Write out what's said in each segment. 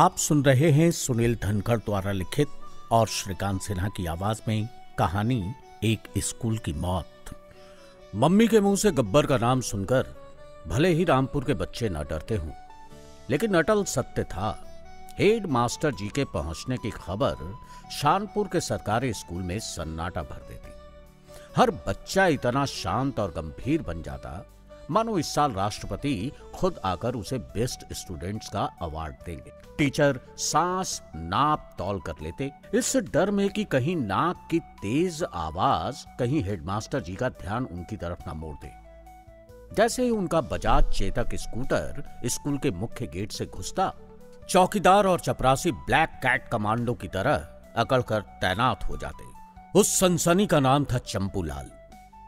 आप सुन रहे हैं सुनील धनखड़ द्वारा लिखित और श्रीकांत सिन्हा की आवाज में कहानी एक स्कूल की मौत। मम्मी के मुंह से गब्बर का नाम सुनकर भले ही रामपुर के बच्चे न डरते हों, लेकिन अटल सत्य था। हेड मास्टर जी के पहुंचने की खबर शानपुर के सरकारी स्कूल में सन्नाटा भर देती। हर बच्चा इतना शांत और गंभीर बन जाता मानो इस साल राष्ट्रपति खुद आकर उसे बेस्ट स्टूडेंट्स का अवार्ड देंगे। टीचर सांस नाप तौल कर लेते, इस डर में कि कहीं नाक की तेज आवाज कहीं हेडमास्टर जी का ध्यान उनकी तरफ न मोड़ दे। जैसे ही उनका बजाज चेतक स्कूटर स्कूल के मुख्य गेट से घुसता, चौकीदार और चपरासी ब्लैक कैट कमांडो की तरह अकड़ कर तैनात हो जाते। उस सनसनी का नाम था चंपूलाल।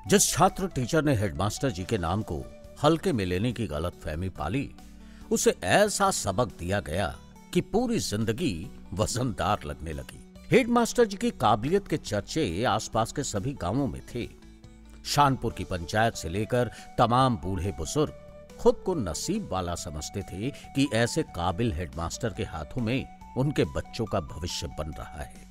जिस छात्र टीचर ने हेडमास्टर जी के नाम को हल्के में लेने की गलतफहमी पाली, उसे ऐसा सबक दिया गया कि पूरी जिंदगी वजनदार लगने लगी। हेडमास्टर जी की काबिलियत के चर्चे आसपास के सभी गांवों में थे। शानपुर की पंचायत से लेकर तमाम बूढ़े बुजुर्ग खुद को नसीब वाला समझते थे कि ऐसे काबिल हेडमास्टर के हाथों में उनके बच्चों का भविष्य बन रहा है।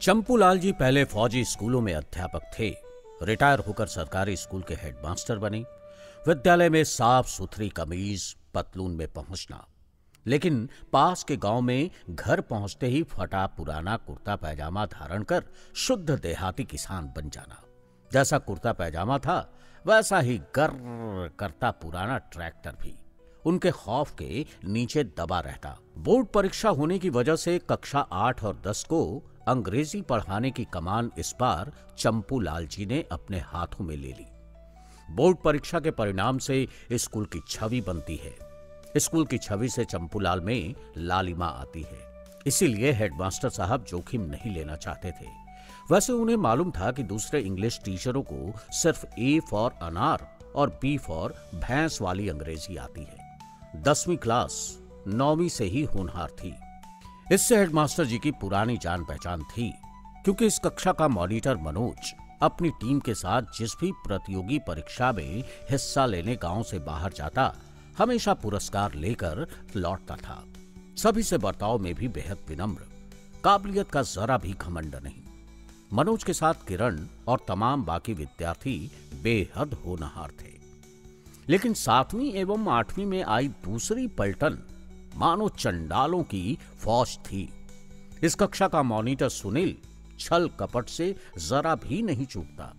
चंपूलाल जी पहले फौजी स्कूलों में अध्यापक थे, रिटायर होकर सरकारी स्कूल के हेडमास्टर बने। विद्यालय में साफ सुथरी कमीज पतलून में पहुंचना, लेकिन पास के गांव में घर पहुंचते ही फटा पुराना कुर्ता पैजामा धारण कर शुद्ध देहाती किसान बन जाना। जैसा कुर्ता पैजामा था वैसा ही गर्र करता पुराना ट्रैक्टर भी उनके खौफ के नीचे दबा रहता। बोर्ड परीक्षा होने की वजह से कक्षा 8 और 10 को अंग्रेजी पढ़ाने की कमान इस बार चंपूलाल जी ने अपने हाथों में ले ली। बोर्ड परीक्षा के परिणाम से स्कूल की छवि बनती है। स्कूल की छवि से चंपूलाल में लालिमा आती है। इसीलिए हेडमास्टर साहब जोखिम नहीं लेना चाहते थे। वैसे उन्हें मालूम था कि दूसरे इंग्लिश टीचरों को सिर्फ ए फॉर अनार और बी फॉर भैंस वाली अंग्रेजी आती है। 10वीं क्लास 9वीं से ही होनहार थी। इससे हेडमास्टर जी की पुरानी जान पहचान थी, क्योंकि इस कक्षा का मॉनिटर मनोज अपनी टीम के साथ जिस भी प्रतियोगी परीक्षा में हिस्सा लेने गांव से बाहर जाता, हमेशा पुरस्कार लेकर लौटता था। सभी से बर्ताव में भी बेहद विनम्र, काबिलियत का जरा भी घमंड नहीं। मनोज के साथ किरण और तमाम बाकी विद्यार्थी बेहद होनहार थे। लेकिन 7वीं एवं 8वीं में आई दूसरी पलटन मानो चंडालों की फौज थी। इस कक्षा का मॉनिटर सुनील छल कपट से जरा भी नहीं चूकता।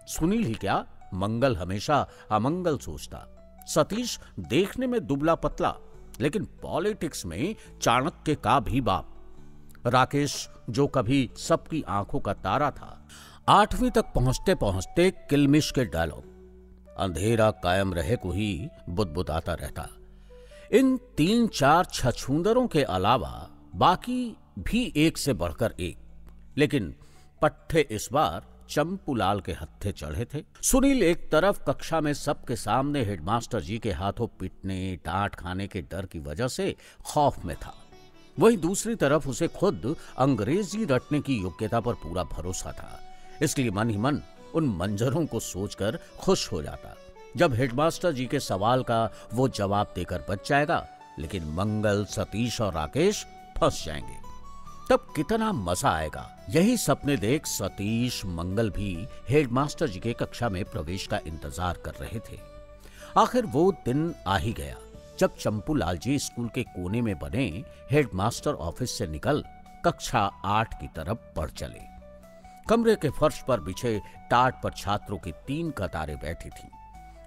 सुनील ही क्या, मंगल हमेशा अमंगल सोचता। सतीश देखने में दुबला पतला, लेकिन पॉलिटिक्स में चाणक्य का भी बाप। राकेश जो कभी सबकी आंखों का तारा था, 8वीं तक पहुंचते पहुंचते किलमिश के डायलॉग अंधेरा कायम रहे को ही बुदबुदाता रहता। इन 3-4 छछूंदरों के अलावा बाकी भी एक से बढ़कर एक, लेकिन पट्टे इस बार चंपूलाल के हत्थे चढ़े थे। सुनील एक तरफ कक्षा में सबके सामने हेडमास्टर जी के हाथों पीटने डांट खाने के डर की वजह से खौफ में था, वहीं दूसरी तरफ उसे खुद अंग्रेजी रटने की योग्यता पर पूरा भरोसा था। इसलिए मन ही मन उन मंजरों को सोचकर खुश हो जाता जब हेडमास्टर जी के सवाल का वो जवाब देकर बच जाएगा, लेकिन मंगल, सतीश और राकेश फंस जाएंगे। तब कितना मजा आएगा। यही सपने देख सतीश, मंगल भी हेडमास्टर जी के कक्षा में प्रवेश का इंतजार कर रहे थे। आखिर वो दिन आ ही गया जब चंपूलाल जी स्कूल के कोने में बने हेडमास्टर ऑफिस से निकल कक्षा 8 की तरफ बढ़ चले। कमरे के फर्श पर बिछे टाट पर छात्रों की 3 कतारें बैठी थीं।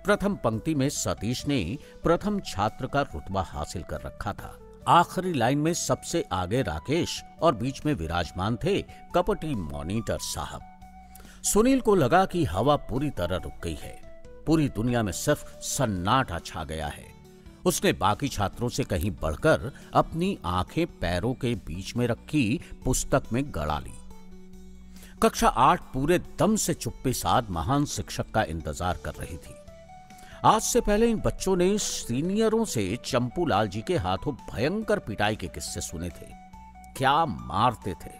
प्रथम पंक्ति में सतीश ने प्रथम छात्र का रुतबा हासिल कर रखा था। आखिरी लाइन में सबसे आगे राकेश और बीच में विराजमान थे कपटी मॉनिटर साहब। सुनील को लगा कि हवा पूरी तरह रुक गई है। पूरी दुनिया में सिर्फ सन्नाटा छा गया है। उसने बाकी छात्रों से कहीं बढ़कर अपनी आंखें पैरों के बीच में रखी पुस्तक में गड़ा ली। कक्षा 8 पूरे दम से चुप्पी साध महान शिक्षक का इंतजार कर रही थी। आज से पहले इन बच्चों ने सीनियरों से चंपूलाल जी के हाथों भयंकर पिटाई के किस्से सुने थे। क्या मारते थे,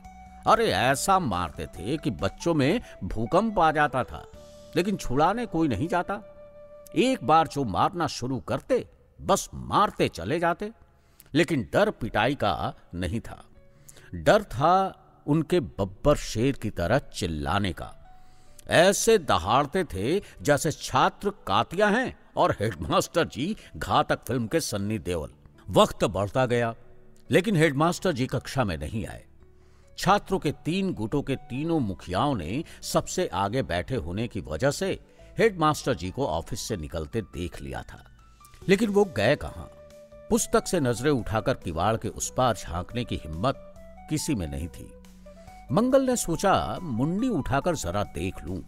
अरे ऐसा मारते थे कि बच्चों में भूकंप आ जाता था, लेकिन छुड़ाने कोई नहीं जाता। एक बार जो मारना शुरू करते बस मारते चले जाते। लेकिन डर पिटाई का नहीं था। डर था उनके बब्बर शेर की तरह चिल्लाने का। ऐसे दहाड़ते थे जैसे छात्र कातिया हैं और हेडमास्टर जी घातक फिल्म के सन्नी देओल। वक्त बढ़ता गया, लेकिन हेडमास्टर जी कक्षा में नहीं आए। छात्रों के 3 गुटों के तीनों मुखियाओं ने सबसे आगे बैठे होने की वजह से हेडमास्टर जी को ऑफिस से निकलते देख लिया था, लेकिन वो गए कहां। पुस्तक से नजरें उठाकर किवाड़ के उस पार झांकने की हिम्मत किसी में नहीं थी। मंगल ने सोचा मुंडी उठाकर जरा देख लूं,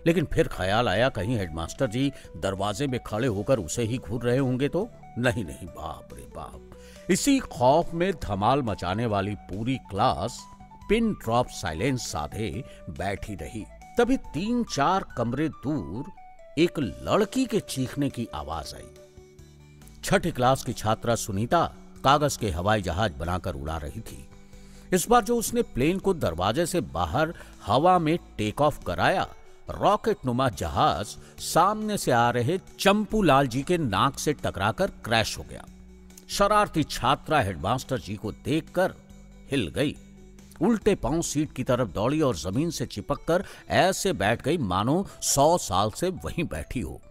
लेकिन फिर ख्याल आया कहीं हेडमास्टर जी दरवाजे में खड़े होकर उसे ही घूर रहे होंगे तो। नहीं, बाप रे बाप। इसी खौफ में धमाल मचाने वाली पूरी क्लास पिन ड्रॉप साइलेंस साधे बैठी रही। तभी 3-4 कमरे दूर एक लड़की के चीखने की आवाज आई। छठी क्लास की छात्रा सुनीता कागज के हवाई जहाज बनाकर उड़ा रही थी। इस बार जो उसने प्लेन को दरवाजे से बाहर हवा में टेक ऑफ कराया, रॉकेट नुमा जहाज सामने से आ रहे चंपू लाल जी के नाक से टकराकर क्रैश हो गया। शरारती छात्रा हेडमास्टर जी को देखकर हिल गई, उल्टे पांव सीट की तरफ दौड़ी और जमीन से चिपककर ऐसे बैठ गई मानो 100 साल से वहीं बैठी हो।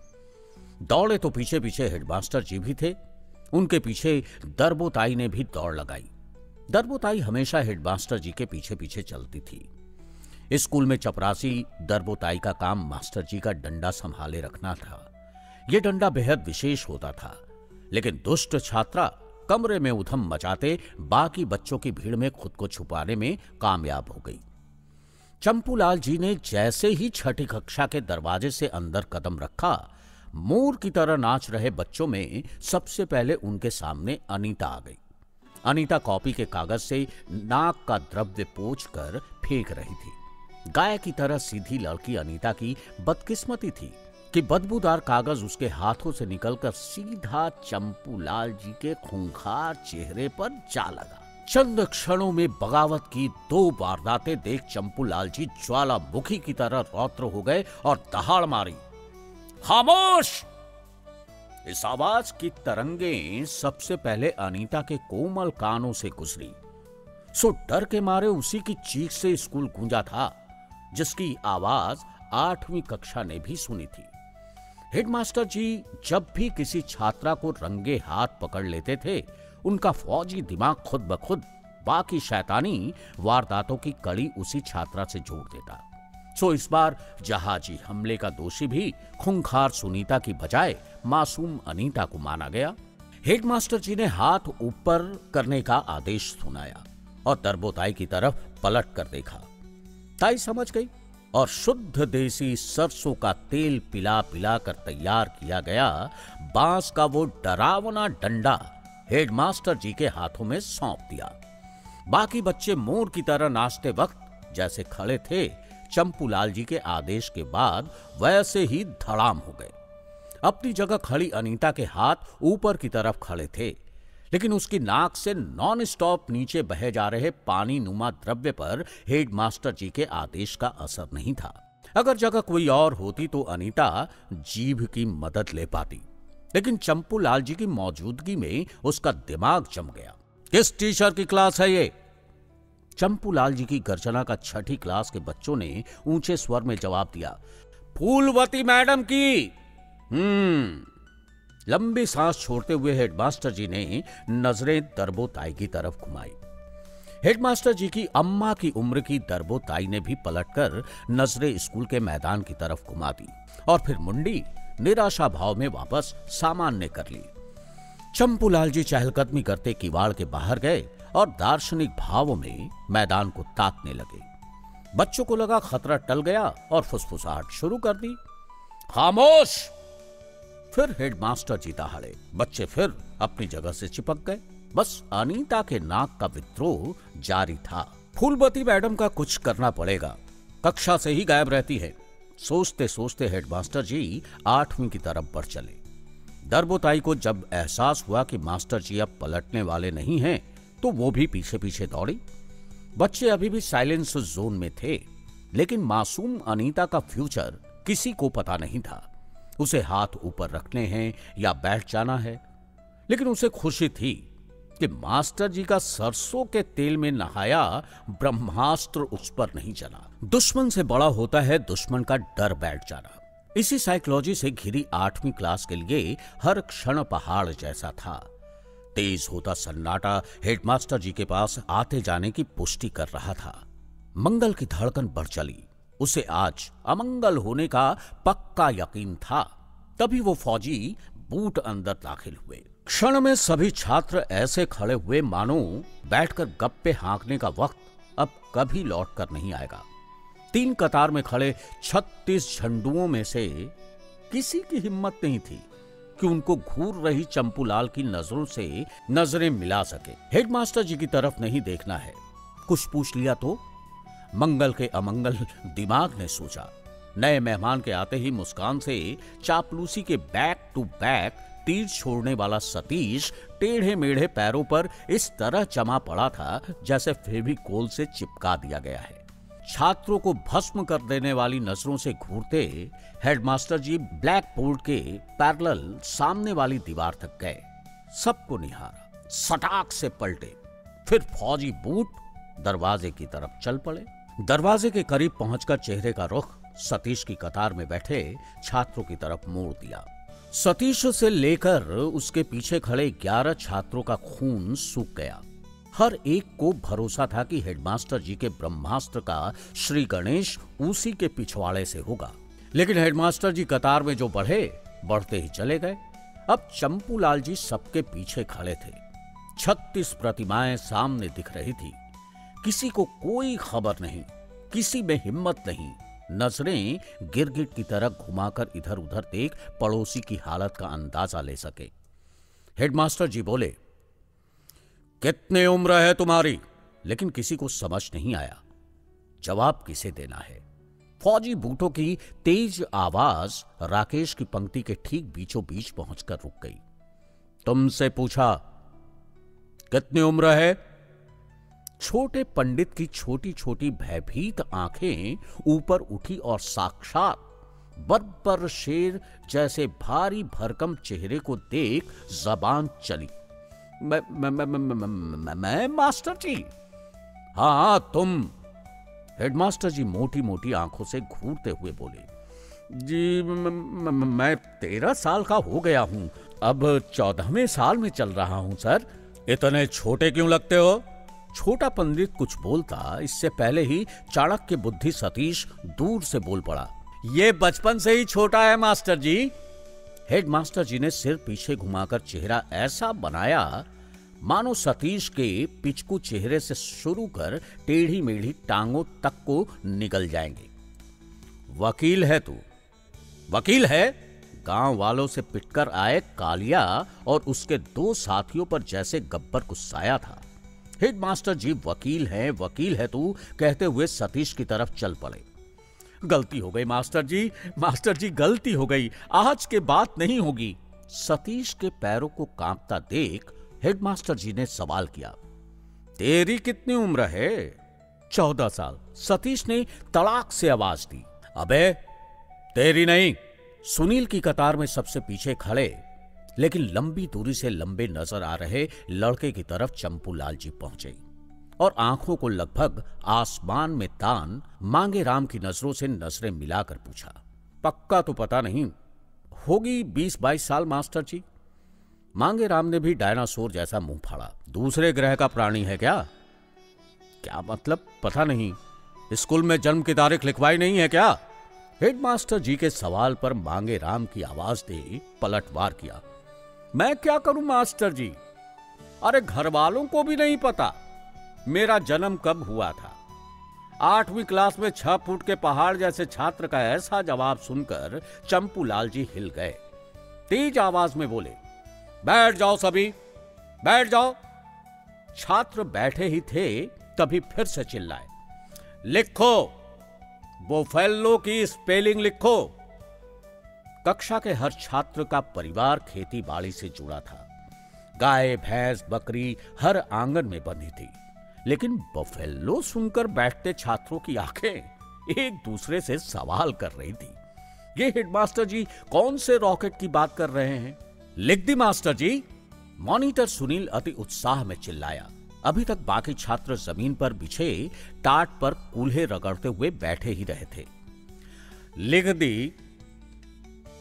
दौड़े तो पीछे पीछे हेडमास्टर जी भी थे, उनके पीछे दरबोताई ने भी दौड़ लगाई। दरबोताई हमेशा हेडमास्टर जी के पीछे पीछे चलती थी। स्कूल में चपरासी दरबोताई का काम मास्टर जी का डंडा संभाले रखना था। यह डंडा बेहद विशेष होता था, लेकिन दुष्ट छात्रा कमरे में उधम मचाते बाकी बच्चों की भीड़ में खुद को छुपाने में कामयाब हो गई। चंपूलाल जी ने जैसे ही छठी कक्षा के दरवाजे से अंदर कदम रखा, मोर की तरह नाच रहे बच्चों में सबसे पहले उनके सामने अनीता आ गई। अनीता कॉपी के कागज से नाक का द्रव्य पोंछकर फेंक रही थी। गाय की तरह सीधी लड़की अनीता की बदकिस्मती थी कि बदबूदार कागज उसके हाथों से निकलकर सीधा चंपूलाल जी के खूंखार चेहरे पर जा लगा। चंद क्षणों में बगावत की 2 वारदातें देख चंपूलाल जी ज्वालामुखी की तरह रौद्र हो गए और दहाड़ मारी, खामोश! इस आवाज की तरंगें सबसे पहले अनीता के कोमल कानों से गुजरी। सो डर के मारे उसी की चीख से स्कूल गूंजा था, जिसकी आवाज 8वीं कक्षा ने भी सुनी थी। हेडमास्टर जी जब भी किसी छात्रा को रंगे हाथ पकड़ लेते थे, उनका फौजी दिमाग खुद ब खुद बाकी शैतानी वारदातों की कड़ी उसी छात्रा से जोड़ देता। सो इस बार जहाजी हमले का दोषी भी खूंखार सुनीता की बजाय मासूम अनीता को माना गया। हेडमास्टर जी ने हाथ ऊपर करने का आदेश सुनाया और दरबोताई की तरफ पलट कर देखा। ताई समझ गई और शुद्ध देसी सरसों का तेल पिला पिला कर तैयार किया गया बांस का वो डरावना डंडा हेडमास्टर जी के हाथों में सौंप दिया। बाकी बच्चे मोर की तरह नाचते वक्त जैसे खड़े थे, चंपूलाल जी के आदेश के बाद वैसे ही धड़ाम हो गए। अपनी जगह खड़ी अनीता के हाथ ऊपर की तरफ खड़े थे, लेकिन उसकी नाक से नॉन स्टॉप नीचे बहे जा रहे पानी नुमा द्रव्य पर हेडमास्टर जी के आदेश का असर नहीं था। अगर जगह कोई और होती तो अनीता जीभ की मदद ले पाती, लेकिन चंपूलाल जी की मौजूदगी में उसका दिमाग जम गया। किस टीचर की क्लास है ये? चंपूलाल जी की गर्जना का छठी क्लास के बच्चों ने ऊंचे स्वर में जवाब दिया, फूलवती मैडम की। लंबी सांस छोड़ते हुए हेडमास्टर जी ने नजरें दरबोताई की तरफ घुमाई। हेडमास्टर जी की अम्मा की उम्र की दरबोताई ने भी पलटकर नजरें स्कूल के मैदान की तरफ घुमा दी और फिर मुंडी निराशा भाव में वापस सामान्य कर ली। चंपूलाल जी चहलकदमी करते किवाड़ के बाहर गए और दार्शनिक भावों में मैदान को ताकने लगे। बच्चों को लगा खतरा टल गया और फुसफुसाहट शुरू कर दी, खामोश! फिर हेडमास्टर जी दहाड़े। बच्चे फिर अपनी जगह से चिपक गए। बस अनीता के नाक का विद्रोह जारी था। फूलवती मैडम का कुछ करना पड़ेगा, कक्षा से ही गायब रहती है। सोचते सोचते हेडमास्टर जी 8वीं की तरफ बढ़ चले। दरबोताई को जब एहसास हुआ कि मास्टर जी अब पलटने वाले नहीं हैं, तो वो भी पीछे पीछे दौड़ी। बच्चे अभी भी साइलेंस जोन में थे, लेकिन मासूम अनीता का फ्यूचर किसी को पता नहीं था। उसे हाथ ऊपर रखने हैं या बैठ जाना है, लेकिन उसे खुशी थी कि मास्टर जी का सरसों के तेल में नहाया ब्रह्मास्त्र उस पर नहीं चला। दुश्मन से बड़ा होता है दुश्मन का डर बैठ जाना। इसी साइकोलॉजी से घिरी 8वीं क्लास के लिए हर क्षण पहाड़ जैसा था। तेज होता सन्नाटा हेडमास्टर जी के पास आते जाने की पुष्टि कर रहा था। मंगल की धड़कन बढ़ चली। उसे आज अमंगल होने का पक्का यकीन था। तभी वो फौजी बूट अंदर दाखिल हुए। क्षण में सभी छात्र ऐसे खड़े हुए मानो बैठकर गप्पे हाँकने का वक्त अब कभी लौट कर नहीं आएगा। 3 कतार में खड़े 36 झंडुओं में से किसी की हिम्मत नहीं थी कि उनको घूर रही चंपूलाल की नजरों से नजरें मिला सके। हेडमास्टर जी की तरफ नहीं देखना है, कुछ पूछ लिया तो? मंगल के अमंगल दिमाग ने सोचा। नए मेहमान के आते ही मुस्कान से चापलूसी के बैक टू बैक तीर छोड़ने वाला सतीश टेढ़े मेढ़े पैरों पर इस तरह जमा पड़ा था जैसे फेविकोल से चिपका दिया गया है। छात्रों को भस्म कर देने वाली नजरों से घूरते हेडमास्टर जी ब्लैक बोर्ड के पैरेलल सामने वाली दीवार तक गए। सबको निहारा, सटाक से पलटे, फिर फौजी बूट दरवाजे की तरफ चल पड़े। दरवाजे के करीब पहुंचकर चेहरे का रुख सतीश की कतार में बैठे छात्रों की तरफ मोड़ दिया। सतीश से लेकर उसके पीछे खड़े 11 छात्रों का खून सूख गया। हर एक को भरोसा था कि हेडमास्टर जी के ब्रह्मास्त्र का श्री गणेश उसी के पिछवाड़े से होगा, लेकिन हेडमास्टर जी कतार में जो बढ़ते ही चले गए। अब चंपूलाल जी सबके पीछे खड़े थे। 36 प्रतिमाएं सामने दिख रही थी। किसी को कोई खबर नहीं, किसी में हिम्मत नहीं। नजरें गिरगिट की तरह घुमाकर इधर उधर देख पड़ोसी की हालत का अंदाजा ले सके। हेडमास्टर जी बोले, कितनी उम्र है तुम्हारी? लेकिन किसी को समझ नहीं आया जवाब किसे देना है। फौजी बूटों की तेज आवाज राकेश की पंक्ति के ठीक बीचों बीच पहुंचकर रुक गई। तुमसे पूछा, कितनी उम्र है? छोटे पंडित की छोटी छोटी भयभीत आंखें ऊपर उठी और साक्षात बब्बर शेर जैसे भारी भरकम चेहरे को देख जबान चली। मैं मास्टर जी? हाँ तुम। हेडमास्टर जी मोटी मोटी आंखों से घूरते हुए बोले, जी मैं 13 साल का हो गया हूं, अब 14वें साल में चल रहा हूं सर। इतने छोटे क्यों लगते हो? छोटा पंडित कुछ बोलता इससे पहले ही चाणक्य बुद्धि सतीश दूर से बोल पड़ा, ये बचपन से ही छोटा है मास्टर जी। हेडमास्टर जी ने सिर पीछे घुमाकर चेहरा ऐसा बनाया मानो सतीश के पिचकू चेहरे से शुरू कर टेढ़ी मेढ़ी टांगों तक को निकल जाएंगे। वकील है तू? वकील है? गांव वालों से पिटकर आए कालिया और उसके 2 साथियों पर जैसे गब्बर गुस्साया था। हेडमास्टर जी वकील है तू कहते हुए सतीश की तरफ चल पड़े। गलती हो गई मास्टर जी गलती हो गई, आज के बात नहीं होगी। सतीश के पैरों को कांपता देख हेडमास्टर जी ने सवाल किया, तेरी कितनी उम्र है? 14 साल। सतीश ने तड़ाक से आवाज दी, अबे तेरी नहीं। सुनील की कतार में सबसे पीछे खड़े लेकिन लंबी दूरी से लंबे नजर आ रहे लड़के की तरफ चंपूलाल जी पहुंचे और आंखों को लगभग आसमान में तान मांगे राम की नजरों से नजरें मिलाकर पूछा, पक्का तो पता नहीं, होगी 20-22 साल मास्टर जी। मांगे राम ने भी डायनासोर जैसा मुंह फाड़ा, दूसरे ग्रह का प्राणी है क्या? क्या मतलब? पता नहीं, स्कूल में जन्म की तारीख लिखवाई नहीं है क्या? हेडमास्टर जी के सवाल पर मांगे राम की आवाज ने पलटवार किया, मैं क्या करूं मास्टर जी? अरे घर वालों को भी नहीं पता मेरा जन्म कब हुआ था। 8वीं क्लास में 6 फुट के पहाड़ जैसे छात्र का ऐसा जवाब सुनकर चंपूलाल जी हिल गए। तेज आवाज में बोले, बैठ जाओ सभी, बैठ जाओ। छात्र बैठे ही थे तभी फिर से चिल्लाए, लिखो, बोफेल्लो की स्पेलिंग लिखो। कक्षा के हर छात्र का परिवार खेती बाड़ी से जुड़ा था। गाय भैंस बकरी हर आंगन में बंधी थी, लेकिन बफेलो सुनकर बैठते छात्रों की आंखें एक दूसरे से सवाल कर रही थी, ये हेडमास्टर जी कौन से रॉकेट की बात कर रहे हैं? लिख the master ji. Monitor Sunil अति उत्साह में चिल्लाया। अभी तक बाकी छात्र जमीन पर बिछे टाट पर कूल्हे रगड़ते हुए बैठे ही रहे थे। लिख दी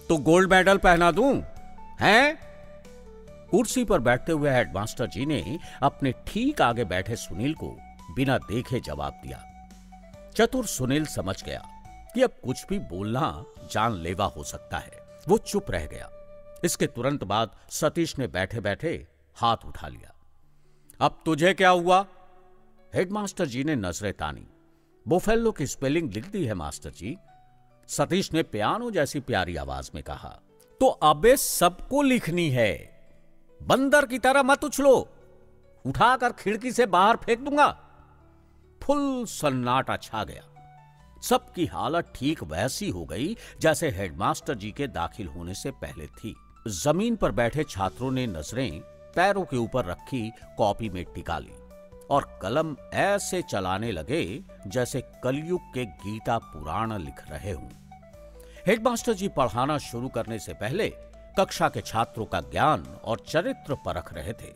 तो गोल्ड मेडल पहना दूं, हैं? कुर्सी पर बैठते हुए हेडमास्टर जी ने अपने ठीक आगे बैठे सुनील को बिना देखे जवाब दिया। चतुर सुनील समझ गया कि अब कुछ भी बोलना जानलेवा हो सकता है। वो चुप रह गया। इसके तुरंत बाद सतीश ने बैठे बैठे हाथ उठा लिया। अब तुझे क्या हुआ? हेडमास्टर जी ने नजरें तानी। बोफेल्लो की स्पेलिंग लिख दी है मास्टर जी, सतीश ने पियानो जैसी प्यारी आवाज में कहा। तो अबे सबको लिखनी है, बंदर की तरह मत उछलो, उठाकर खिड़की से बाहर फेंक दूंगा। फुल सन्नाटा छा गया। सबकी हालत ठीक वैसी हो गई जैसे हेडमास्टर जी के दाखिल होने से पहले थी। जमीन पर बैठे छात्रों ने नजरें पैरों के ऊपर रखी कॉपी में टिका ली और कलम ऐसे चलाने लगे जैसे कलयुग के गीता पुराण लिख रहे हों। हेडमास्टर जी पढ़ाना शुरू करने से पहले कक्षा के छात्रों का ज्ञान और चरित्र परख रहे थे।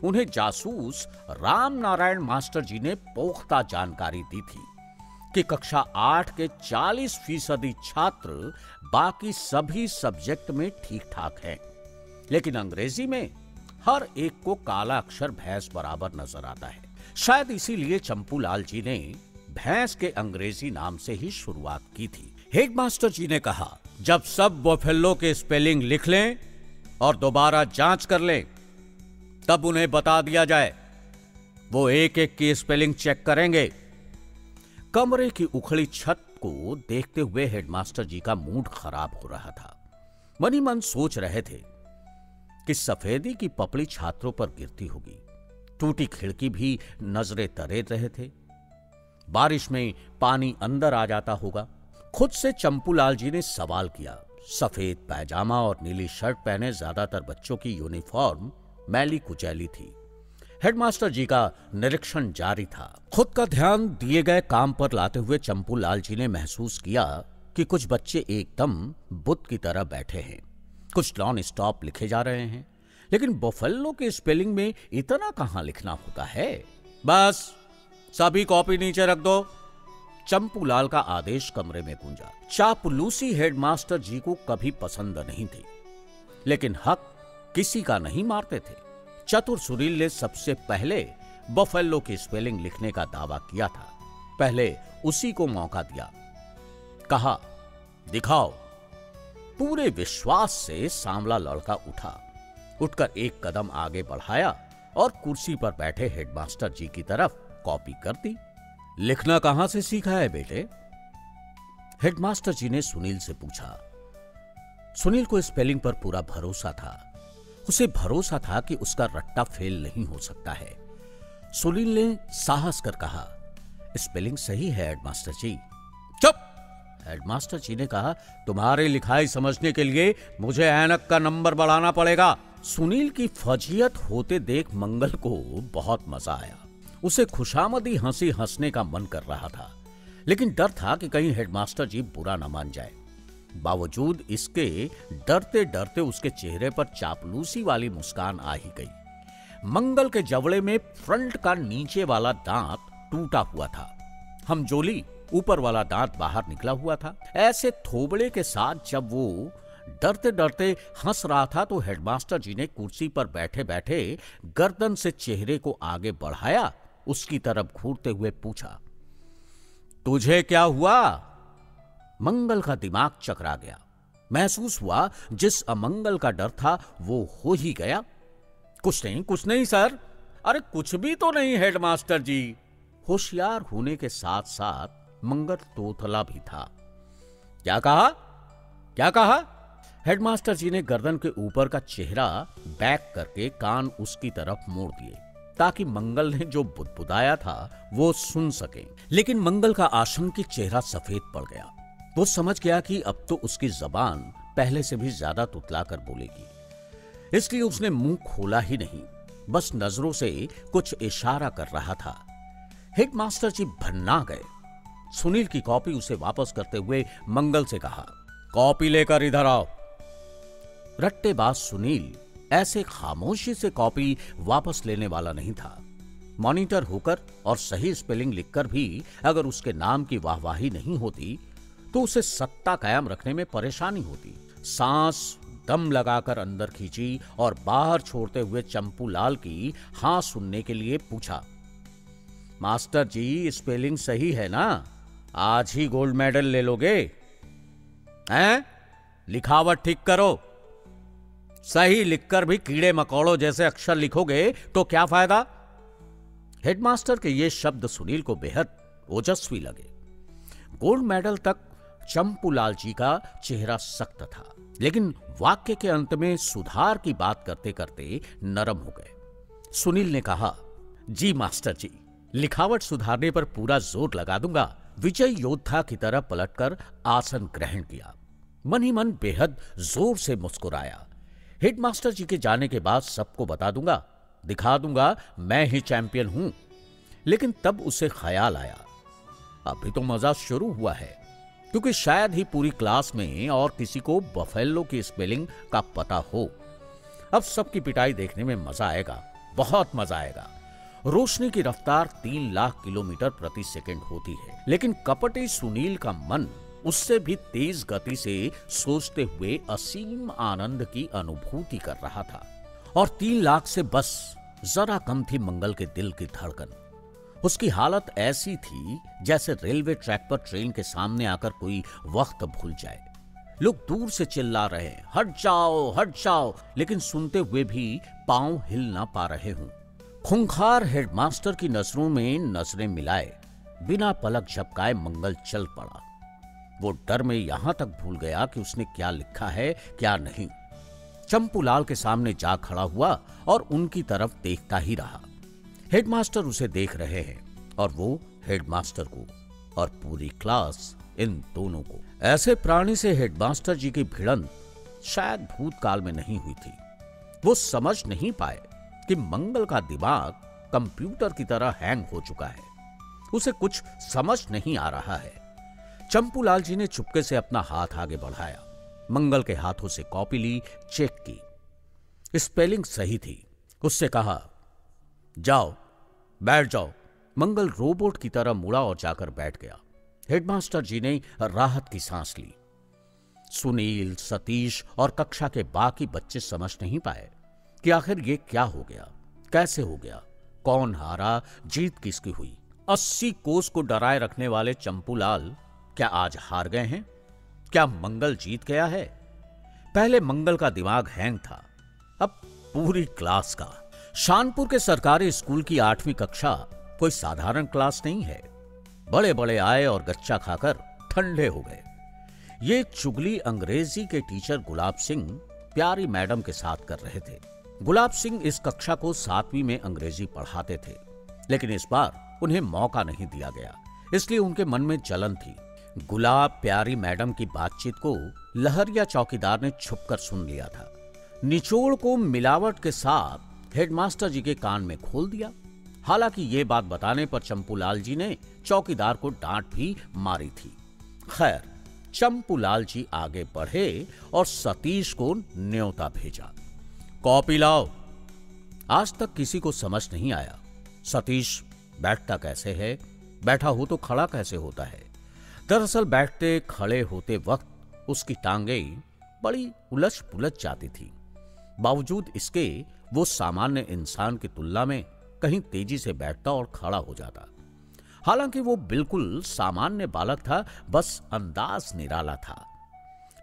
उन्हें जासूस राम नारायण मास्टर जी ने पोख्ता जानकारी दी थी कि कक्षा 8 के 40% छात्र बाकी सभी सब्जेक्ट में ठीक ठाक हैं, लेकिन अंग्रेजी में हर एक को काला अक्षर भैंस बराबर नजर आता है। शायद इसीलिए चंपूलाल जी ने भैंस के अंग्रेजी नाम से ही शुरुआत की थी। हेडमास्टर जी ने कहा, जब सब बोफेल्लो के स्पेलिंग लिख लें और दोबारा जांच कर लें, तब उन्हें बता दिया जाए। वो एक एक की स्पेलिंग चेक करेंगे। कमरे की उखड़ी छत को देखते हुए हेडमास्टर जी का मूड खराब हो रहा था। मनी मन सोच रहे थे कि सफेदी की पपड़ी छात्रों पर गिरती होगी। टूटी खिड़की भी नजरे तरे रहे थे। बारिश में पानी अंदर आ जाता होगा। खुद से चंपूलाल जी ने सवाल किया। सफेद पैजामा और नीली शर्ट पहने ज्यादातर बच्चों की यूनिफॉर्म मैली कुचैली थी। हेडमास्टर जी का निरीक्षण जारी था। खुद का ध्यान दिए गए काम पर लाते हुए चंपूलाल जी ने महसूस किया कि कुछ बच्चे एकदम बुत की तरह बैठे हैं। कुछ नॉन स्टॉप लिखे जा रहे हैं, लेकिन बोफेल्लो के स्पेलिंग में इतना कहां लिखना होता है। बस सभी कॉपी नीचे रख दो। चंपूलाल का आदेश कमरे में गूंजा। चापलूसी हेडमास्टर जी को कभी पसंद नहीं थी, लेकिन हक किसी का नहीं मारते थे। चतुर सुनील ने सबसे पहले बोफेल्लो की स्पेलिंग लिखने का दावा किया था। पहले उसी को मौका दिया। कहा, दिखाओ। पूरे विश्वास से सांवला लड़का उठकर एक कदम आगे बढ़ाया और कुर्सी पर बैठे हेडमास्टर जी की तरफ कॉपी कर दी। लिखना कहां से सीखा है बेटे? हेडमास्टर जी ने सुनील से पूछा। सुनील को स्पेलिंग पर पूरा भरोसा था। उसे भरोसा था कि उसका रट्टा फेल नहीं हो सकता है। सुनील ने साहस कर कहा, स्पेलिंग सही है हेडमास्टर जी। चुप! हेडमास्टर जी ने कहा, तुम्हारी लिखाई समझने के लिए मुझे ऐनक का नंबर बढ़ाना पड़ेगा। सुनील की फजीयत होते देख मंगल को बहुत मजा आया। उसे खुशामदी हंसी हंसने का मन कर रहा था, लेकिन डर था कि कहीं हेडमास्टर जी बुरा न मान जाए। बावजूद इसके डरते डरते उसके चेहरे पर चापलूसी वाली मुस्कान आ ही गई। मंगल के जबड़े में फ्रंट का नीचे वाला दांत टूटा हुआ था। हमजोली ऊपर वाला दांत बाहर निकला हुआ था। ऐसे थोबड़े के साथ जब वो डरते डरते हंस रहा था तो हेडमास्टर जी ने कुर्सी पर बैठे बैठे गर्दन से चेहरे को आगे बढ़ाया, उसकी तरफ घूरते हुए पूछा, तुझे क्या हुआ? मंगल का दिमाग चकरा गया। महसूस हुआ जिस अमंगल का डर था वो हो ही गया। कुछ नहीं सर। अरे कुछ भी तो नहीं हेडमास्टर जी। होशियार होने के साथ साथ मंगल तोतला भी था। क्या कहा? हेडमास्टर जी ने गर्दन के ऊपर का चेहरा बैक करके कान उसकी तरफ मोड़ दिए ताकि मंगल ने जो बुदबुदाया था वो सुन सके। लेकिन मंगल का आशंकित चेहरा सफेद पड़ गया। वो समझ गया कि अब तो उसकी जबान पहले से भी ज्यादा तुतलाकर बोलेगी, इसलिए उसने मुंह खोला ही नहीं, बस नजरों से कुछ इशारा कर रहा था। हेडमास्टर जी भन्ना गए। सुनील की कॉपी उसे वापस करते हुए मंगल से कहा, कॉपी लेकर इधर आओ। रट्टेबाज सुनील ऐसे खामोशी से कॉपी वापस लेने वाला नहीं था। मॉनिटर होकर और सही स्पेलिंग लिखकर भी अगर उसके नाम की वाहवाही नहीं होती तो उसे सत्ता कायम रखने में परेशानी होती। सांस दम लगाकर अंदर खींची और बाहर छोड़ते हुए चंपू लाल की हां सुनने के लिए पूछा, मास्टर जी स्पेलिंग सही है ना? आज ही गोल्ड मेडल ले लोगे? हैं? लिखावट ठीक करो। सही लिखकर भी कीड़े मकोड़ों जैसे अक्षर लिखोगे तो क्या फायदा? हेडमास्टर के ये शब्द सुनील को बेहद ओजस्वी लगे। गोल्ड मेडल तक चंपूलाल जी का चेहरा सख्त था, लेकिन वाक्य के अंत में सुधार की बात करते करते नरम हो गए। सुनील ने कहा, जी मास्टर जी, लिखावट सुधारने पर पूरा जोर लगा दूंगा। विजय योद्धा की तरह पलटकर आसन ग्रहण किया। मन ही मन बेहद जोर से मुस्कुराया। हेडमास्टर जी के जाने के बाद सबको बता दूंगा, दिखा दूंगा मैं ही चैंपियन हूं। लेकिन तब उसे ख्याल आया, अभी तो मजा शुरू हुआ है, क्योंकि शायद ही पूरी क्लास में और किसी को बफेलो की स्पेलिंग का पता हो। अब सबकी पिटाई देखने में मजा आएगा, बहुत मजा आएगा। रोशनी की रफ्तार 3 लाख किलोमीटर प्रति सेकंड होती है, लेकिन कपटी सुनील का मन उससे भी तेज गति से सोचते हुए असीम आनंद की अनुभूति कर रहा था। और 3 लाख से बस जरा कम थी मंगल के दिल की धड़कन। उसकी हालत ऐसी थी जैसे रेलवे ट्रैक पर ट्रेन के सामने आकर कोई वक्त भूल जाए। लोग दूर से चिल्ला रहे हैं, हट जाओ, लेकिन सुनते हुए भी पांव हिल ना पा रहे हों। खूंखार हेडमास्टर की नजरों में नजरें मिलाए बिना पलक झपकाए मंगल चल पड़ा। वो डर में यहां तक भूल गया कि उसने क्या लिखा है क्या नहीं। चंपूलाल के सामने जा खड़ा हुआ और उनकी तरफ देखता ही रहा। हेडमास्टर उसे देख रहे हैं और वो हेडमास्टर को, और पूरी क्लास इन दोनों को। ऐसे प्राणी से हेडमास्टर जी की भिड़ंत शायद भूतकाल में नहीं हुई थी। वो समझ नहीं पाए कि मंगल का दिमाग कंप्यूटर की तरह हैंग हो चुका है, उसे कुछ समझ नहीं आ रहा है। चंपूलाल जी ने चुपके से अपना हाथ आगे बढ़ाया, मंगल के हाथों से कॉपी ली, चेक की। स्पेलिंग सही थी। उससे कहा, जाओ बैठ जाओ। मंगल रोबोट की तरह मुड़ा और जाकर बैठ गया। हेडमास्टर जी ने राहत की सांस ली। सुनील, सतीश और कक्षा के बाकी बच्चे समझ नहीं पाए कि आखिर ये क्या हो गया, कैसे हो गया, कौन हारा, जीत किसकी हुई। 80 कोस को डराए रखने वाले चंपूलाल क्या आज हार गए हैं? क्या मंगल जीत गया है? पहले मंगल का दिमाग हैंग था, अब पूरी क्लास का। शानपुर के सरकारी स्कूल की 8वीं कक्षा कोई साधारण क्लास नहीं है। बड़े बड़े आए और गच्चा खाकर ठंडे हो गए। ये चुगली अंग्रेजी के टीचर गुलाब सिंह प्यारी मैडम के साथ कर रहे थे। गुलाब सिंह इस कक्षा को 7वीं में अंग्रेजी पढ़ाते थे, लेकिन इस बार उन्हें मौका नहीं दिया गया, इसलिए उनके मन में जलन थी। गुलाब प्यारी मैडम की बातचीत को लहरिया चौकीदार ने छुपकर सुन लिया था। निचोड़ को मिलावट के साथ हेडमास्टर जी के कान में खोल दिया। हालांकि ये बात बताने पर चंपूलाल जी ने चौकीदार को डांट भी मारी थी। खैर, चंपूलाल जी आगे बढ़े और सतीश को न्योता भेजा, कॉपी लाओ। आज तक किसी को समझ नहीं आया सतीश बैठता कैसे है, बैठा हो तो खड़ा कैसे होता है। दरअसल बैठते खड़े होते वक्त उसकी टांगें बड़ी उलझ पुलझ जाती थी। बावजूद इसके वो सामान्य इंसान की तुलना में कहीं तेजी से बैठता और खड़ा हो जाता। हालांकि वो बिल्कुल सामान्य बालक था, बस अंदाज निराला था।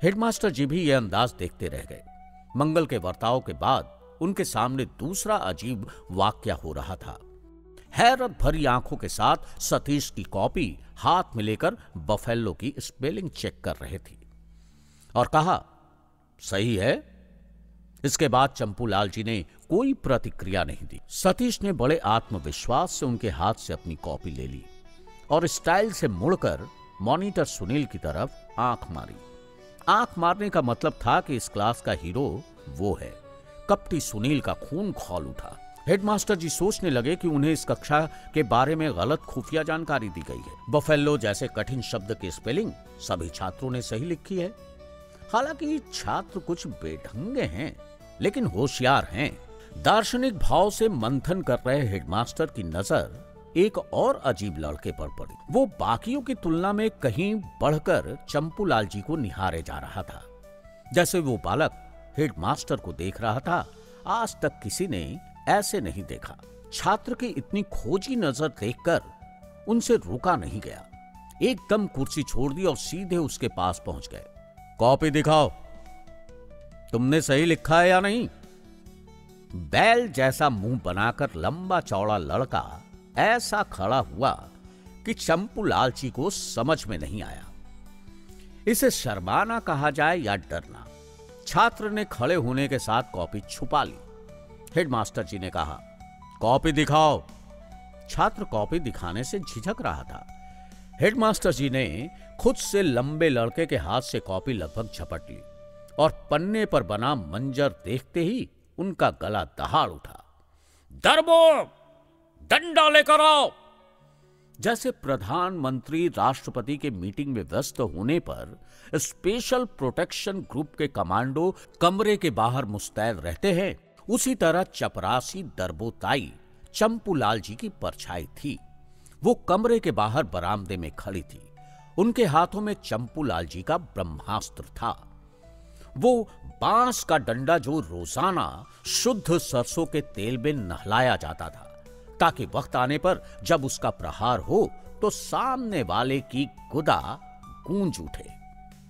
हेडमास्टर जी भी यह अंदाज देखते रह गए। मंगल के बर्ताव के बाद उनके सामने दूसरा अजीब वाकया हो रहा था। हैरत भरी आंखों के साथ सतीश की कॉपी हाथ में लेकर बफेलो की स्पेलिंग चेक कर रहे थे और कहा, सही है। इसके बाद चंपूलाल जी ने कोई प्रतिक्रिया नहीं दी। सतीश ने बड़े आत्मविश्वास से उनके हाथ से अपनी कॉपी ले ली और स्टाइल से मुड़कर मॉनिटर सुनील की तरफ आंख मारी। आंख मारने का मतलब था कि इस क्लास का हीरो वो है। कपटी सुनील का खून खौल उठा। हेडमास्टर जी सोचने लगे कि उन्हें इस कक्षा के बारे में गलत खुफिया जानकारी दी गई है। बफेलो जैसे कठिन शब्द की स्पेलिंग सभी छात्रों ने सही लिखी है। हालांकि छात्र कुछ बेढंगे हैं, लेकिन होशियार हैं। दार्शनिक भाव से मंथन कर रहे हेडमास्टर की नजर एक और अजीब लड़के पर पड़ी। वो बाकियों की तुलना में कहीं बढ़कर चंपूलाल जी को निहारे जा रहा था। जैसे वो बालक हेडमास्टर को देख रहा था, आज तक किसी ने ऐसे नहीं देखा। छात्र की इतनी खोजी नजर देखकर उनसे रुका नहीं गया। एकदम कुर्सी छोड़ दी और सीधे उसके पास पहुंच गए। कॉपी दिखाओ, तुमने सही लिखा है या नहीं? बैल जैसा मुंह बनाकर लंबा चौड़ा लड़का ऐसा खड़ा हुआ कि चंपूलाल जी को समझ में नहीं आया। इसे शर्माना कहा जाए या डरना। छात्र ने खड़े होने के साथ कॉपी छुपा ली। हेडमास्टर जी ने कहा, कॉपी दिखाओ। छात्र कॉपी दिखाने से झिझक रहा था। हेडमास्टर जी ने खुद से लंबे लड़के के हाथ से कॉपी लगभग झपट ली और पन्ने पर बना मंजर देखते ही उनका गला दहाड़ उठा। दरबो, डंडा लेकर आओ। जैसे प्रधानमंत्री राष्ट्रपति के मीटिंग में व्यस्त होने पर स्पेशल प्रोटेक्शन ग्रुप के कमांडो कमरे के बाहर मुस्तैद रहते हैं, उसी तरह चपरासी दरबोताई चंपूलाल जी की परछाई थी। वो कमरे के बाहर बरामदे में खड़ी थी। उनके हाथों में चंपूलाल जी का ब्रह्मास्त्र था। वो बांस का डंडा जो रोजाना शुद्ध सरसों के तेल में नहलाया जाता था, ताकि वक्त आने पर जब उसका प्रहार हो तो सामने वाले की गुदा गूंज उठे।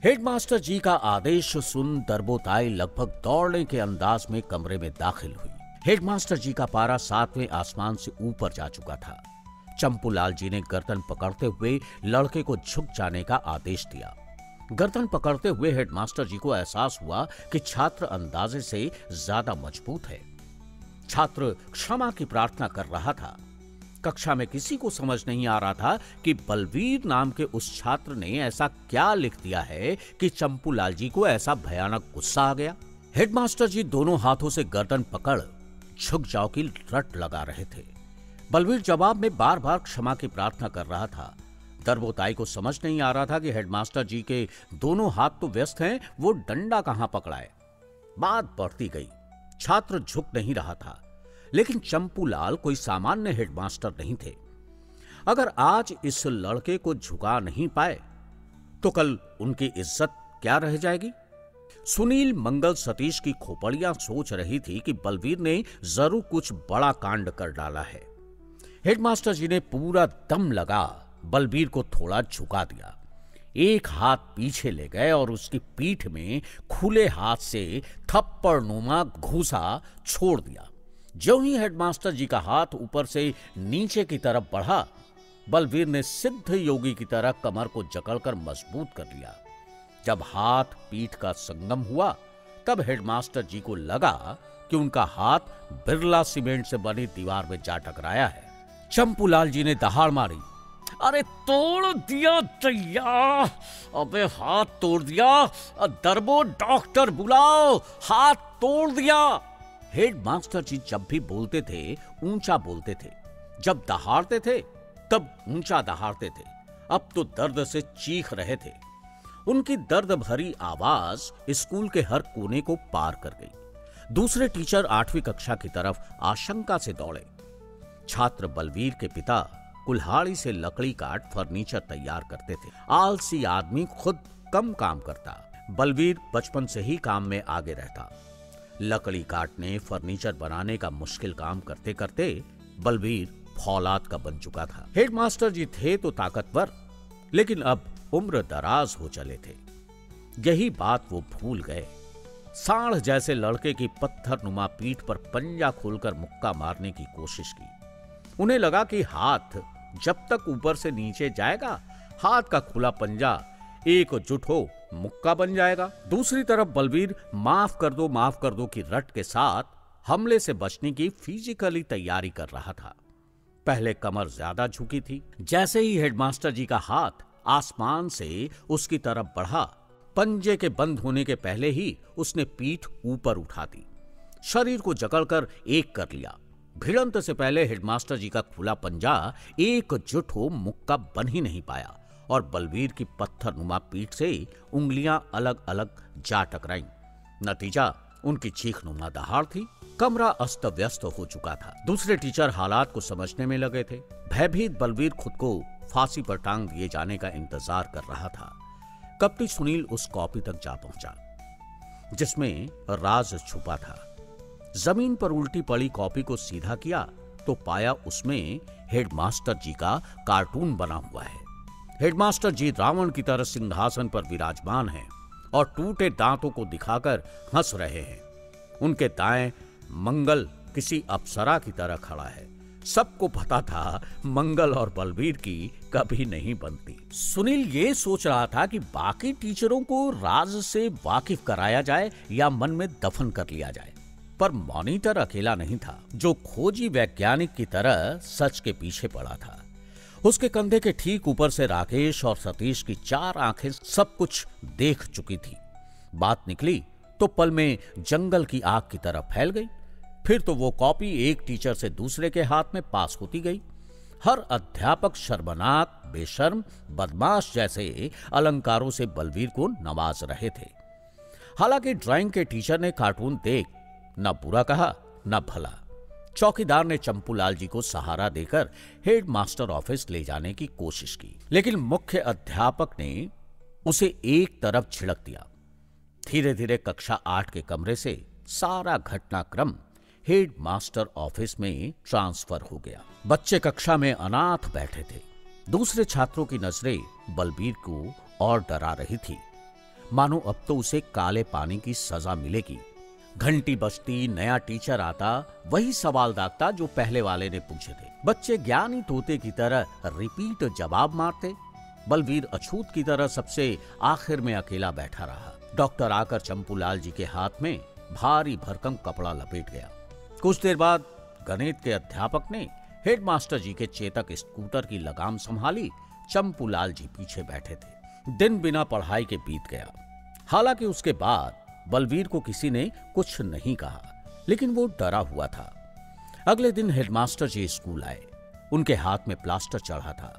हेडमास्टर जी का आदेश सुन दरबोताई लगभग दौड़ने के अंदाज में कमरे में दाखिल हुई। हेडमास्टर जी का पारा 7वें आसमान से ऊपर जा चुका था। चंपूलाल जी ने गर्दन पकड़ते हुए लड़के को झुक जाने का आदेश दिया। गर्दन पकड़ते हुए हेडमास्टर जी को एहसास हुआ कि छात्र अंदाजे से ज्यादा मजबूत है। छात्र क्षमा की प्रार्थना कर रहा था। कक्षा में किसी को समझ नहीं आ रहा था कि बलवीर नाम के उस छात्र ने ऐसा क्या लिख दिया है कि चंपूलाल जी को ऐसा भयानक गुस्सा आ गया। हेडमास्टर जी दोनों हाथों से गर्दन पकड़ झुक जाओ की रट लगा रहे थे। बलवीर जवाब में बार बार क्षमा की प्रार्थना कर रहा था। दरबोताई को समझ नहीं आ रहा था कि हेडमास्टर जी के दोनों हाथ तो व्यस्त हैं, वो डंडा कहां पकड़ाए। बात बढ़ती गई। छात्र झुक नहीं रहा था, लेकिन चंपूलाल कोई सामान्य हेडमास्टर नहीं थे। अगर आज इस लड़के को झुका नहीं पाए तो कल उनकी इज्जत क्या रह जाएगी। सुनील, मंगल, सतीश की खोपड़ियां सोच रही थी कि बलवीर ने जरूर कुछ बड़ा कांड कर डाला है। हेडमास्टर जी ने पूरा दम लगा बलवीर को थोड़ा झुका दिया। एक हाथ पीछे ले गए और उसकी पीठ में खुले हाथ से थप्पड़ नुमा घूसा छोड़ दिया। जो ही हेडमास्टर जी का हाथ ऊपर से नीचे की तरफ बढ़ा, बलवीर ने सिद्ध योगी की तरह कमर को जकड़कर मजबूत कर लिया। जब हाथ पीठ का संगम हुआ, तब हेडमास्टर जी को लगा कि उनका हाथ बिरला सीमेंट से बनी दीवार में जा टकराया है। चंपूलाल जी ने दहाड़ मारी, अरे तोड़ दिया दैया, अबे हाथ तोड़ दिया, दरबो डॉक्टर बुलाओ, हाथ तोड़ दिया। हेडमास्टर जी जब भी बोलते थे ऊंचा बोलते थे, जब दहाड़ते थे तब ऊंचा दहाड़ते थे। अब तो दर्द से चीख रहे थे। उनकी दर्द भरी आवाज स्कूल के हर कोने को पार कर गई। दूसरे टीचर 8वीं कक्षा की तरफ आशंका से दौड़े। छात्र बलवीर के पिता कुल्हाड़ी से लकड़ी काट फर्नीचर तैयार करते थे। आलसी आदमी खुद कम काम करता, बलवीर बचपन से ही काम में आगे रहता। लकड़ी काटने, फर्नीचर बनाने का मुश्किल काम करते करते बलवीर फौलाद का बन चुका था। हेडमास्टर जी थे तो ताकतवर, लेकिन अब उम्र दराज हो चले थे। यही बात वो भूल गए। सांड जैसे लड़के की पत्थर नुमा पीठ पर पंजा खोलकर मुक्का मारने की कोशिश की। उन्हें लगा कि हाथ जब तक ऊपर से नीचे जाएगा, हाथ का खुला पंजा एकजुट हो मुक्का बन जाएगा। दूसरी तरफ बलवीर माफ कर दो की रट के साथ हमले से बचने की फिजिकली तैयारी कर रहा था। पहले कमर ज्यादा झुकी थी। जैसे ही हेडमास्टर जी का हाथ आसमान से उसकी तरफ बढ़ा, पंजे के बंद होने के पहले ही उसने पीठ ऊपर उठा दी, शरीर को जकड़कर एक कर लिया। भिड़ंत से पहले हेडमास्टर जी का खुला पंजा एकजुट हो मुक्का बन ही नहीं पाया और बलवीर की पत्थर नुमा पीठ से उंगलियां अलग अलग जा टकराईं। नतीजा उनकी चीखनुमा दहाड़ थी। कमरा अस्त व्यस्त हो चुका था। दूसरे टीचर हालात को समझने में लगे थे। भयभीत बलवीर खुद को फांसी पर टांग दिए जाने का इंतजार कर रहा था। कपटी सुनील उस कॉपी तक जा पहुंचा जिसमें राज छुपा था। जमीन पर उल्टी पड़ी कॉपी को सीधा किया तो पाया उसमें हेडमास्टर जी का कार्टून बना हुआ है। हेडमास्टर जी रावण की तरह सिंहासन पर विराजमान हैं और टूटे दांतों को दिखाकर हंस रहे हैं। उनके दाएं मंगल किसी अप्सरा की तरह खड़ा है। सबको पता था मंगल और बलवीर की कभी नहीं बनती। सुनील ये सोच रहा था कि बाकी टीचरों को राज से वाकिफ कराया जाए या मन में दफन कर लिया जाए, पर मॉनिटर अकेला नहीं था जो खोजी वैज्ञानिक की तरह सच के पीछे पड़ा था। उसके कंधे के ठीक ऊपर से राकेश और सतीश की 4 आंखें सब कुछ देख चुकी थी। बात निकली तो पल में जंगल की आग की तरह फैल गई। फिर तो वो कॉपी एक टीचर से दूसरे के हाथ में पास होती गई। हर अध्यापक शर्मनाक, बेशर्म, बदमाश जैसे अलंकारों से बलवीर को नवाज रहे थे। हालांकि ड्राइंग के टीचर ने कार्टून देख न बुरा कहा न भला। चौकीदार ने चंपूलाल जी को सहारा देकर हेडमास्टर ऑफिस ले जाने की कोशिश की, लेकिन मुख्य अध्यापक ने उसे एक तरफ छिड़क दिया। धीरे धीरे कक्षा 8 के कमरे से सारा घटनाक्रम हेडमास्टर ऑफिस में ट्रांसफर हो गया। बच्चे कक्षा में अनाथ बैठे थे। दूसरे छात्रों की नजरें बलवीर को और डरा रही थी, मानो अब तो उसे काले पानी की सजा मिलेगी। घंटी बजती, नया टीचर आता, वही सवाल दागता जो पहले वाले ने पूछे थे। बच्चे ज्ञानी तोते की तरह रिपीट जवाब मारते। बलवीर अछूत की तरह सबसे आखिर में अकेला बैठा रहा। डॉक्टर आकर चंपूलाल जी के हाथ में भारी भरकम कपड़ा लपेट गया। कुछ देर बाद गणित के अध्यापक ने हेडमास्टर जी के चेतक स्कूटर की लगाम संभाली। चंपूलाल जी पीछे बैठे थे। दिन बिना पढ़ाई के बीत गया। हालांकि उसके बाद बलवीर को किसी ने कुछ नहीं कहा, लेकिन वो डरा हुआ था। अगले दिन हेडमास्टर जी स्कूल आए। उनके हाथ में प्लास्टर चढ़ा था।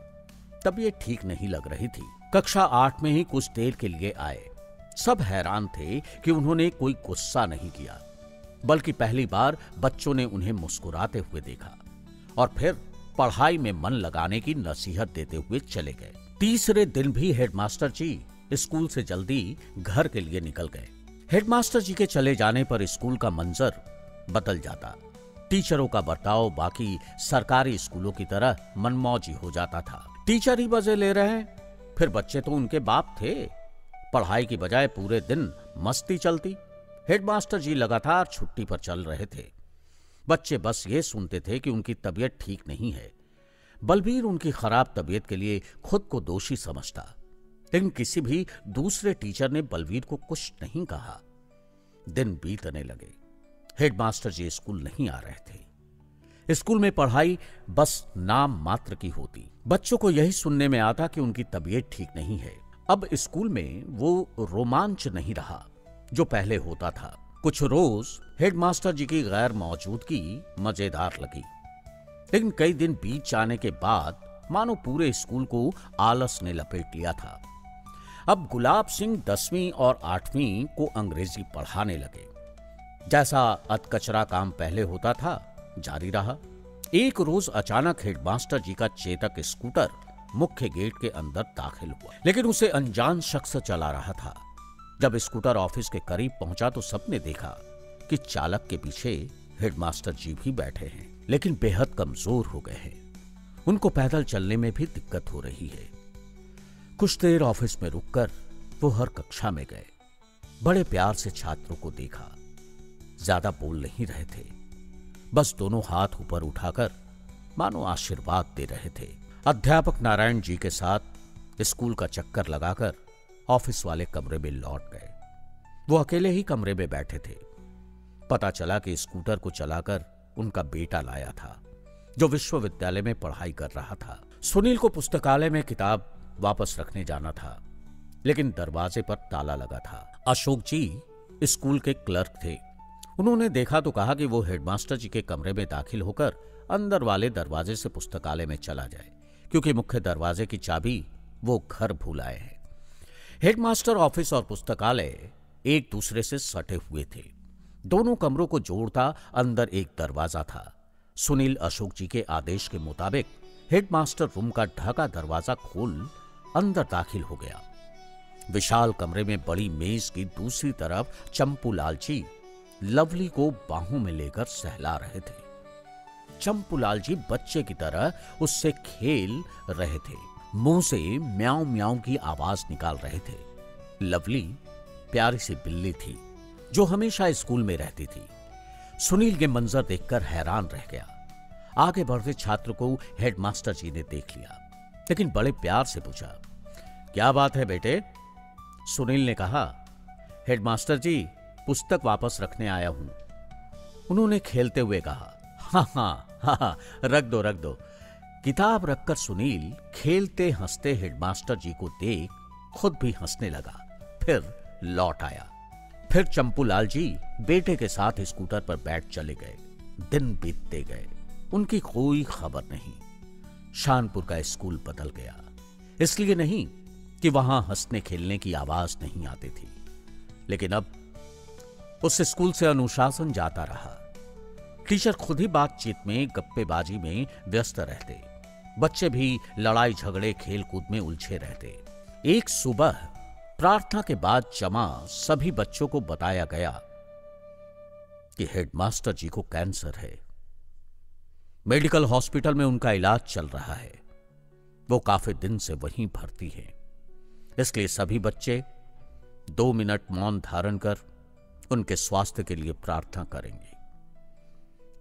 तबीयत ठीक नहीं लग रही थी। कक्षा 8 में ही कुछ देर के लिए आए। सब हैरान थे कि उन्होंने कोई गुस्सा नहीं किया, बल्कि पहली बार बच्चों ने उन्हें मुस्कुराते हुए देखा और फिर पढ़ाई में मन लगाने की नसीहत देते हुए चले गए। तीसरे दिन भी हेडमास्टर जी स्कूल से जल्दी घर के लिए निकल गए। हेडमास्टर जी के चले जाने पर स्कूल का मंजर बदल जाता। टीचरों का बर्ताव बाकी सरकारी स्कूलों की तरह मनमौजी हो जाता था। टीचर ही मजे ले रहे हैं, फिर बच्चे तो उनके बाप थे। पढ़ाई की बजाय पूरे दिन मस्ती चलती। हेडमास्टर जी लगातार छुट्टी पर चल रहे थे। बच्चे बस ये सुनते थे कि उनकी तबीयत ठीक नहीं है। बलवीर उनकी खराब तबीयत के लिए खुद को दोषी समझता, लेकिन किसी भी दूसरे टीचर ने बलवीर को कुछ नहीं कहा। दिन बीतने लगे। हेडमास्टर जी स्कूल नहीं आ रहे थे। स्कूल में पढ़ाई बस नाम मात्र की होती। बच्चों को यही सुनने में आता कि उनकी तबीयत ठीक नहीं है। अब स्कूल में वो रोमांच नहीं रहा जो पहले होता था। कुछ रोज हेडमास्टर जी की गैर मौजूदगी मजेदार लगी, लेकिन कई दिन बीत जाने के बाद मानो पूरे स्कूल को आलस ने लपेट लिया था। अब गुलाब सिंह 10वीं और 8वीं को अंग्रेजी पढ़ाने लगे। जैसा अधकचरा काम पहले होता था जारी रहा। एक रोज अचानक हेडमास्टर जी का चेतक स्कूटर मुख्य गेट के अंदर दाखिल हुआ, लेकिन उसे अनजान शख्स चला रहा था। जब स्कूटर ऑफिस के करीब पहुंचा तो सबने देखा कि चालक के पीछे हेडमास्टर जी भी बैठे हैं, लेकिन बेहद कमजोर हो गए हैं। उनको पैदल चलने में भी दिक्कत हो रही है। कुछ देर ऑफिस में रुककर वो हर कक्षा में गए। बड़े प्यार से छात्रों को देखा। ज्यादा बोल नहीं रहे थे, बस दोनों हाथ ऊपर उठाकर मानो आशीर्वाद दे रहे थे। अध्यापक नारायण जी के साथ स्कूल का चक्कर लगाकर ऑफिस वाले कमरे में लौट गए। वो अकेले ही कमरे में बैठे थे। पता चला कि स्कूटर को चलाकर उनका बेटा लाया था, जो विश्वविद्यालय में पढ़ाई कर रहा था। सुनील को पुस्तकालय में किताब वापस रखने जाना था, लेकिन दरवाजे पर ताला लगा था। अशोक जी स्कूल के क्लर्क थे। उन्होंने देखा तो कहा कि वो हेडमास्टर जी के कमरे में दाखिल होकर अंदर वाले दरवाजे से पुस्तकालय में चला जाए, क्योंकि मुख्य दरवाजे की चाबी वो घर भूल आए हैं। हेडमास्टर ऑफिस और पुस्तकालय एक दूसरे से सटे हुए थे। दोनों कमरों को जोड़ता अंदर एक दरवाजा था। सुनील अशोक जी के आदेश के मुताबिक हेडमास्टर रूम का ढका दरवाजा खोल अंदर दाखिल हो गया। विशाल कमरे में बड़ी मेज की दूसरी तरफ चंपू लाल जी लवली को बाहों में लेकर सहला रहे थे। चंपू लाल जी बच्चे की तरह उससे खेल रहे थे, मुंह से म्याऊं म्याऊं की आवाज निकाल रहे थे। लवली प्यारी सी बिल्ली थी जो हमेशा स्कूल में रहती थी। सुनील ये मंजर देखकर हैरान रह गया। आगे बढ़ते छात्र को हेडमास्टर जी ने देख लिया, लेकिन बड़े प्यार से पूछा, क्या बात है बेटे? सुनील ने कहा, हेडमास्टर जी, पुस्तक वापस रखने आया हूं। उन्होंने खेलते हुए कहा, हाँ, रख दो। किताब रखकर सुनील खेलते हंसते हेडमास्टर जी को देख खुद भी हंसने लगा, फिर लौट आया। फिर चंपू लाल जी बेटे के साथ स्कूटर पर बैठ चले गए। दिन बीतते गए, उनकी कोई खबर नहीं। शानपुर का स्कूल बदल गया, इसलिए नहीं कि वहां हंसने खेलने की आवाज नहीं आती थी, लेकिन अब उस स्कूल से अनुशासन जाता रहा। टीचर खुद ही बातचीत में, गप्पेबाजी में व्यस्त रहते। बच्चे भी लड़ाई झगड़े खेल कूद में उलझे रहते। एक सुबह प्रार्थना के बाद जमा सभी बच्चों को बताया गया कि हेडमास्टर जी को कैंसर है। मेडिकल हॉस्पिटल में उनका इलाज चल रहा है। वो काफी दिन से वहीं भर्ती है, इसलिए सभी बच्चे 2 मिनट मौन धारण कर उनके स्वास्थ्य के लिए प्रार्थना करेंगे।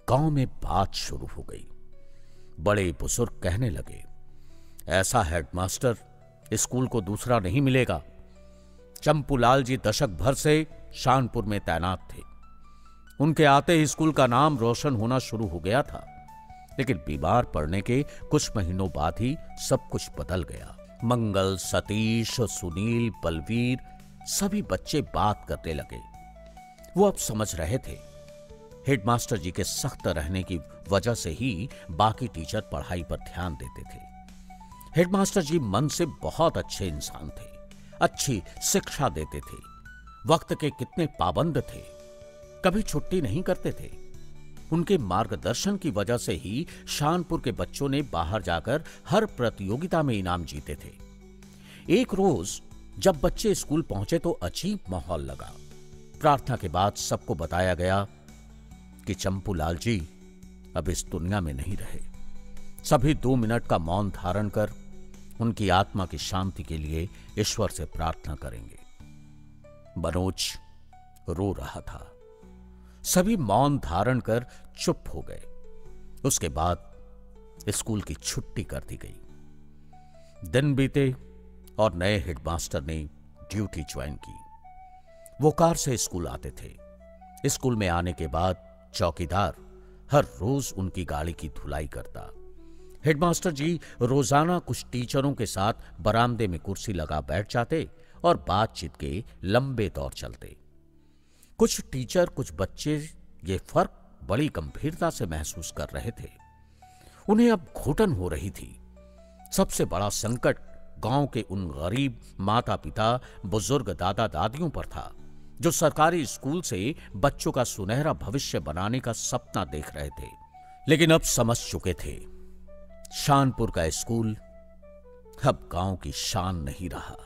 गांव में बात शुरू हो गई। बड़े बुजुर्ग कहने लगे, ऐसा हेडमास्टर स्कूल को दूसरा नहीं मिलेगा। चंपू लाल जी दशक भर से शानपुर में तैनात थे। उनके आते ही स्कूल का नाम रोशन होना शुरू हो गया था, लेकिन बीमार पड़ने के कुछ महीनों बाद ही सब कुछ बदल गया। मंगल, सतीश, सुनील, बलवीर सभी बच्चे बात करने लगे। वो अब समझ रहे थे हेडमास्टर जी के सख्त रहने की वजह से ही बाकी टीचर पढ़ाई पर ध्यान देते थे। हेडमास्टर जी मन से बहुत अच्छे इंसान थे, अच्छी शिक्षा देते थे, वक्त के कितने पाबंद थे, कभी छुट्टी नहीं करते थे। उनके मार्गदर्शन की वजह से ही शानपुर के बच्चों ने बाहर जाकर हर प्रतियोगिता में इनाम जीते थे। एक रोज जब बच्चे स्कूल पहुंचे तो अजीब माहौल लगा। प्रार्थना के बाद सबको बताया गया कि चंपू लाल जी अब इस दुनिया में नहीं रहे। सभी 2 मिनट का मौन धारण कर उनकी आत्मा की शांति के लिए ईश्वर से प्रार्थना करेंगे। मनोज रो रहा था। सभी मौन धारण कर चुप हो गए। उसके बाद स्कूल की छुट्टी कर दी गई। दिन बीते और नए हेडमास्टर ने ड्यूटी ज्वाइन की। वो कार से स्कूल आते थे। स्कूल में आने के बाद चौकीदार हर रोज उनकी गाड़ी की धुलाई करता। हेडमास्टर जी रोजाना कुछ टीचरों के साथ बरामदे में कुर्सी लगा बैठ जाते और बातचीत के लंबे दौर चलते। कुछ टीचर, कुछ बच्चे ये फर्क बड़ी गंभीरता से महसूस कर रहे थे। उन्हें अब घुटन हो रही थी। सबसे बड़ा संकट गांव के उन गरीब माता पिता, बुजुर्ग दादा दादियों पर था जो सरकारी स्कूल से बच्चों का सुनहरा भविष्य बनाने का सपना देख रहे थे, लेकिन अब समझ चुके थे शानपुर का स्कूल अब गांव की शान नहीं रहा।